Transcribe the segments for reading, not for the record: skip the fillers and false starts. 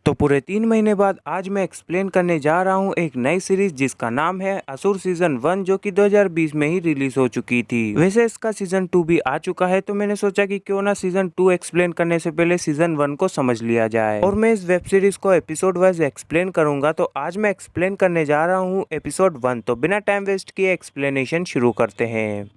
तो पूरे 3 महीने बाद आज मैं एक्सप्लेन करने जा रहा हूँ एक नई सीरीज जिसका नाम है असुर सीजन 1 जो कि 2020 में ही रिलीज हो चुकी थी। वैसे इसका सीजन 2 भी आ चुका है, तो मैंने सोचा कि क्यों ना सीजन 2 एक्सप्लेन करने से पहले सीजन 1 को समझ लिया जाए। और मैं इस वेब सीरीज को एपिसोड वाइज एक्सप्लेन करूंगा, तो आज मैं एक्सप्लेन करने जा रहा हूँ एपिसोड 1। तो बिना टाइम वेस्ट किए एक्सप्लेनेशन शुरू करते हैं।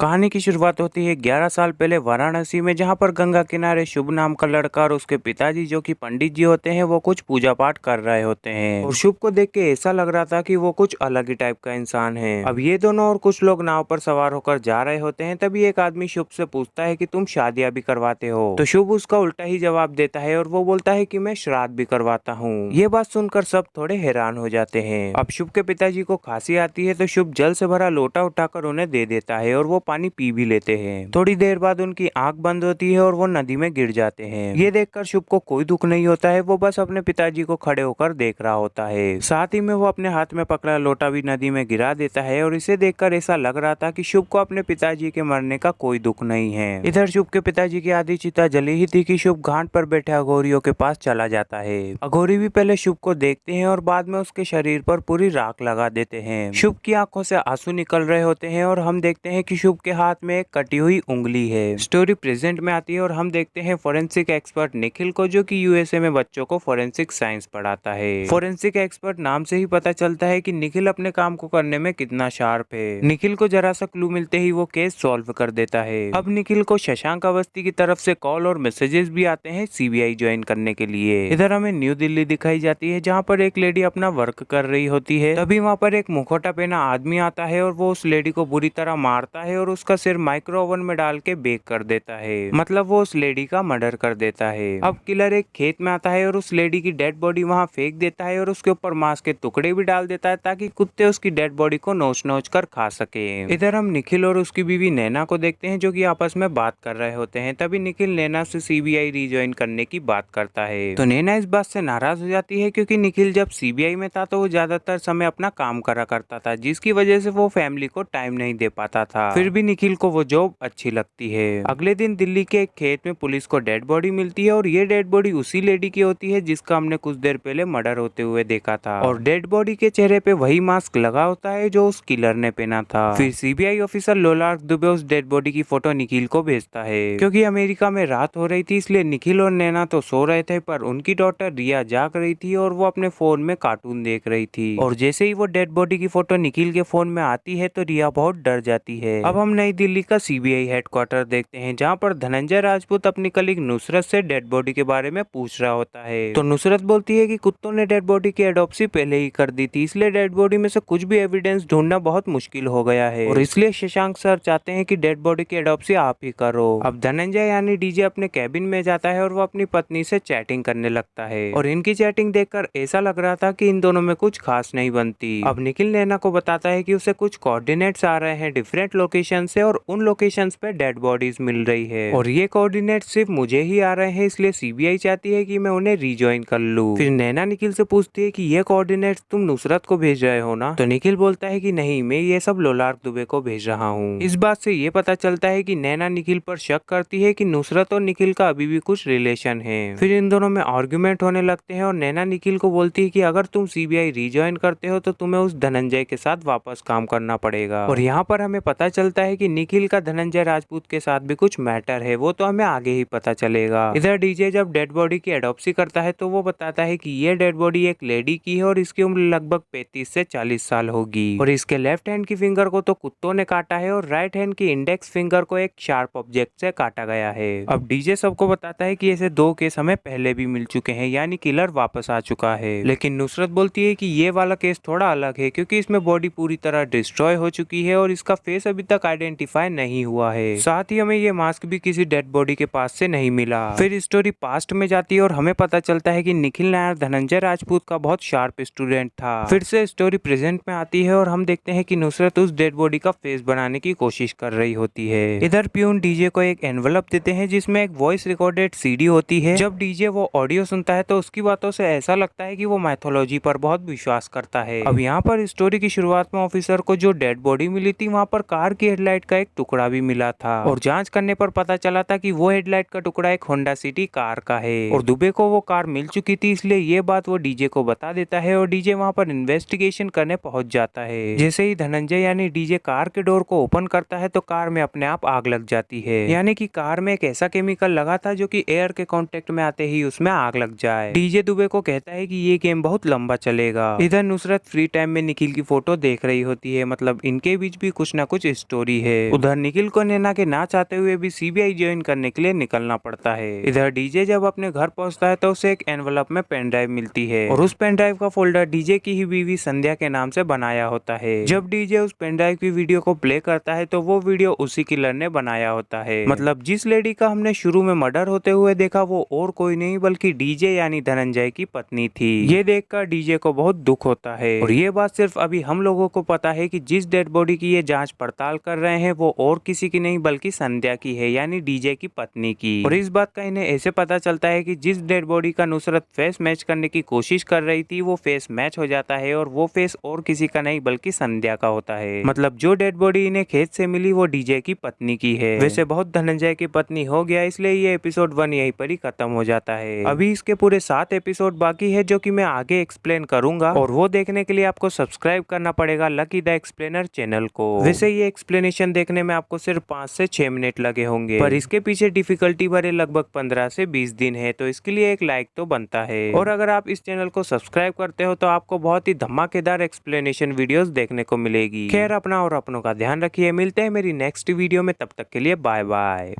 कहानी की शुरुआत होती है 11 साल पहले वाराणसी में, जहां पर गंगा किनारे शुभ नाम का लड़का और उसके पिताजी जो कि पंडित जी होते हैं वो कुछ पूजा पाठ कर रहे होते हैं। और शुभ को देख के ऐसा लग रहा था कि वो कुछ अलग ही टाइप का इंसान है। अब ये दोनों और कुछ लोग नाव पर सवार होकर जा रहे होते हैं, तभी एक आदमी शुभ से पूछता है कि तुम शादियां भी करवाते हो। तो शुभ उसका उल्टा ही जवाब देता है और वो बोलता है कि मैं श्राद्ध भी करवाता हूँ। ये बात सुनकर सब थोड़े हैरान हो जाते हैं। अब शुभ के पिताजी को खांसी आती है, तो शुभ जल से भरा लोटा उठाकर उन्हें दे देता है और वो पानी पी भी लेते हैं। थोड़ी देर बाद उनकी आंख बंद होती है और वो नदी में गिर जाते हैं। ये देखकर शुभ को कोई दुख नहीं होता है, वो बस अपने पिताजी को खड़े होकर देख रहा होता है। साथ ही में वो अपने हाथ में पकड़ा लोटा भी नदी में गिरा देता है और इसे देखकर ऐसा लग रहा था कि शुभ को अपने पिताजी के मरने का कोई दुख नहीं है। इधर शुभ के पिताजी की आधी चिता जली ही थी कि शुभ घाट पर बैठे अघोरियों के पास चला जाता है। अघोरी भी पहले शुभ को देखते हैं और बाद में उसके शरीर पर पूरी राख लगा देते हैं। शुभ की आंखों से आंसू निकल रहे होते हैं और हम देखते हैं कि शुभ के हाथ में एक कटी हुई उंगली है। स्टोरी प्रेजेंट में आती है और हम देखते हैं फोरेंसिक एक्सपर्ट निखिल को, जो कि यूएसए में बच्चों को फोरेंसिक साइंस पढ़ाता है। फोरेंसिक एक्सपर्ट नाम से ही पता चलता है कि निखिल अपने काम को करने में कितना शार्प है। निखिल को जरा सा क्लू मिलते ही वो केस सॉल्व कर देता है। अब निखिल को शशांक अवस्थी की तरफ से कॉल और मैसेजेस भी आते हैं सीबीआई ज्वाइन करने के लिए। इधर हमें न्यू दिल्ली दिखाई जाती है, जहाँ पर एक लेडी अपना वर्क कर रही होती है। तभी वहाँ पर एक मुखौटा पहना आदमी आता है और वो उस लेडी को बुरी तरह मारता है और उसका सिर माइक्रो ओवन में डाल के बेक कर देता है। मतलब वो उस लेडी का मर्डर कर देता है। अब किलर एक खेत में आता है और उस लेडी की डेड बॉडी वहाँ फेंक देता है और उसके ऊपर मांस के टुकड़े भी डाल देता है ताकि कुत्ते उसकी डेड बॉडी को नोच नोच कर खा सके। इधर हम निखिल और उसकी बीवी नैना को देखते हैं, जो कि आपस में बात कर रहे होते हैं। तभी निखिल नैना से सीबीआई रिज्वाइन करने की बात करता है, तो नैना इस बात से नाराज हो जाती है क्योंकि निखिल जब सीबीआई में था तो वो ज्यादातर समय अपना काम करा करता था, जिसकी वजह से वो फैमिली को टाइम नहीं दे पाता था। फिर भी निखिल को वो जॉब अच्छी लगती है। अगले दिन दिल्ली के एक खेत में पुलिस को डेड बॉडी मिलती है और ये डेड बॉडी उसी लेडी की होती है जिसका हमने कुछ देर पहले मर्डर होते हुए देखा था। और डेड बॉडी के चेहरे पे वही मास्क लगा होता है जो उस किलर ने पहना था। फिर सीबीआई ऑफिसर लोलार्क दुबे उस डेड बॉडी की फोटो निखिल को भेजता है। क्योंकि अमेरिका में रात हो रही थी, इसलिए निखिल और नैना तो सो रहे थे, पर उनकी डॉटर रिया जाग रही थी और वो अपने फोन में कार्टून देख रही थी। और जैसे ही वो डेड बॉडी की फोटो निखिल के फोन में आती है तो रिया बहुत डर जाती है। अब हम नई दिल्ली का सीबीआई हेडक्वार्टर देखते हैं, जहाँ पर धनंजय राजपूत अपनी कलीग नुसरत से डेड बॉडी के बारे में पूछ रहा होता है। तो नुसरत बोलती है कि कुत्तों ने डेड बॉडी की एडॉप्सी पहले ही कर दी थी, इसलिए डेड बॉडी में से कुछ भी एविडेंस ढूंढना बहुत मुश्किल हो गया है और इसलिए शशांक सर चाहते हैं कि डेड बॉडी की एडॉप्सी आप ही करो। अब धनंजय यानी डीजे अपने कैबिन में जाता है और वो अपनी पत्नी से चैटिंग करने लगता है और इनकी चैटिंग देखकर ऐसा लग रहा था कि इन दोनों में कुछ खास नहीं बनती। अब निखिल नैना को बताता है कि उसे कुछ कोऑर्डिनेट्स आ रहे हैं डिफरेंट लोकेशन से और उन लोकेशंस पे डेड बॉडीज मिल रही है और ये कोऑर्डिनेट सिर्फ मुझे ही आ रहे हैं, इसलिए सीबीआई चाहती है कि मैं उन्हें रिजॉइन कर लूं। फिर नैना निखिल से पूछती है कि ये कोऑर्डिनेट्स तुम नुसरत को भेज रहे हो ना? तो निखिल बोलता है कि नहीं, मैं ये सब लोलार्क दुबे को भेज रहा हूँ। इस बात से ये पता चलता है कि नैना निखिल पर शक करती है कि नुसरत और निखिल का अभी भी कुछ रिलेशन है। फिर इन दोनों में आर्ग्यूमेंट होने लगते हैं और नैना निखिल को बोलती है कि अगर तुम सीबीआई रिजॉइन करते हो तो तुम्हें उस धनंजय के साथ वापस काम करना पड़ेगा। और यहाँ पर हमें पता चलता है कि निखिल का धनंजय राजपूत के साथ भी कुछ मैटर है, वो तो हमें आगे ही पता चलेगा। इधर डीजे जब डेड बॉडी की एडॉप्सी करता है तो वो बताता है कि ये डेड बॉडी एक लेडी की है और इसकी उम्र लगभग 35 से 40 साल होगी और इसके लेफ्ट हैंड की फिंगर को तो कुत्तों ने काटा है और राइट हैंड की इंडेक्स फिंगर को एक शार्प ऑब्जेक्ट से काटा गया है। अब डीजे सबको बताता है कि ऐसे 2 केस हमें पहले भी मिल चुके हैं, यानी किलर वापस आ चुका है। लेकिन नुसरत बोलती है कि ये वाला केस थोड़ा अलग है क्योंकि इसमें बॉडी पूरी तरह डिस्ट्रॉय हो चुकी है और इसका फेस अभी तक आइडेंटिफाई नहीं हुआ है। साथ ही हमें ये मास्क भी किसी डेड बॉडी के पास से नहीं मिला। फिर स्टोरी पास्ट में जाती है और हमें पता चलता है कि निखिल नायर धनंजय राजपूत का बहुत शार्प स्टूडेंट था। फिर से स्टोरी प्रेजेंट में आती है और हम देखते हैं कि नुसरत उस डेड बॉडी का फेस बनाने की कोशिश कर रही होती है। इधर प्यून डीजे को एक एनवलप देते हैं जिसमें एक वॉइस रिकॉर्डेड सीडी होती है। जब डीजे वो ऑडियो सुनता है तो उसकी बातों से ऐसा लगता है कि वो मैथोलॉजी पर बहुत विश्वास करता है। अब यहाँ पर स्टोरी की शुरुआत में ऑफिसर को जो डेड बॉडी मिली थी वहाँ पर कार की हेडलाइट का एक टुकड़ा भी मिला था और जांच करने पर पता चला था कि वो हेडलाइट का टुकड़ा एक होंडा सिटी कार का है और दुबे को वो कार मिल चुकी थी, इसलिए ये बात वो डीजे को बता देता है और डीजे वहाँ पर इन्वेस्टिगेशन करने पहुंच जाता है। जैसे ही धनंजय यानी डीजे कार के डोर को ओपन करता है तो कार में अपने आप आग लग जाती है, यानी कि कार में एक ऐसा केमिकल लगा था जो कि एयर के कांटेक्ट में आते ही उसमें आग लग जाए। डीजे दुबे को कहता है कि ये गेम बहुत लंबा चलेगा। इधर नुसरत फ्री टाइम में निखिल की फोटो देख रही होती है, मतलब इनके बीच भी कुछ ना कुछ स्टोरी है। उधर निखिल को नैना के ना चाहते हुए भी सीबीआई ज्वाइन करने के लिए निकलना पड़ता है। इधर डीजे जब अपने घर पहुंचता है तो उसे एक एनवलप में पेन ड्राइव मिलती है और उस पेन ड्राइव का फोल्डर डीजे की ही बीवी संध्या के नाम से बनाया होता है। जब डीजे उस पेन ड्राइव की वीडियो को प्ले करता है तो वो वीडियो उसी किलर ने बनाया होता है, मतलब जिस लेडी का हमने शुरू में मर्डर होते हुए देखा वो और कोई नहीं बल्कि डीजे यानी धनंजय की पत्नी थी। ये देखकर डीजे को बहुत दुख होता है और ये बात सिर्फ अभी हम लोगों को पता है कि जिस डेड बॉडी की ये जांच पड़ताल कर रहे हैं वो और किसी की नहीं बल्कि संध्या की है, यानी डीजे की पत्नी की। और इस बात का इन्हें ऐसे पता चलता है कि जिस डेड बॉडी का नुसरत फेस मैच करने की कोशिश कर रही थी वो फेस मैच हो जाता है और वो फेस और किसी का नहीं बल्कि संध्या का होता है। मतलब जो डेड बॉडी इन्हें खेत से मिली वो डीजे की पत्नी की है। वैसे बहुत धनंजय की पत्नी हो गया, इसलिए ये एपिसोड 1 यहीं पर ही खत्म हो जाता है। अभी इसके पूरे 7 एपिसोड बाकी है जो कि मैं आगे एक्सप्लेन करूंगा और वो देखने के लिए आपको सब्सक्राइब करना पड़ेगा लकी द एक्सप्लेनर चैनल को। वैसे ये एक्सप्लेनेशन देखने में आपको सिर्फ 5 से 6 मिनट लगे होंगे, पर इसके पीछे डिफिकल्टी भरे लगभग 15 से 20 दिन है, तो इसके लिए एक लाइक तो बनता है। और अगर आप इस चैनल को सब्सक्राइब करते हो तो आपको बहुत ही धमाकेदार एक्सप्लेनेशन वीडियोस देखने को मिलेगी। खैर अपना और अपनों का ध्यान रखिए, मिलते हैं मेरी नेक्स्ट वीडियो में, तब तक के लिए बाय बाय।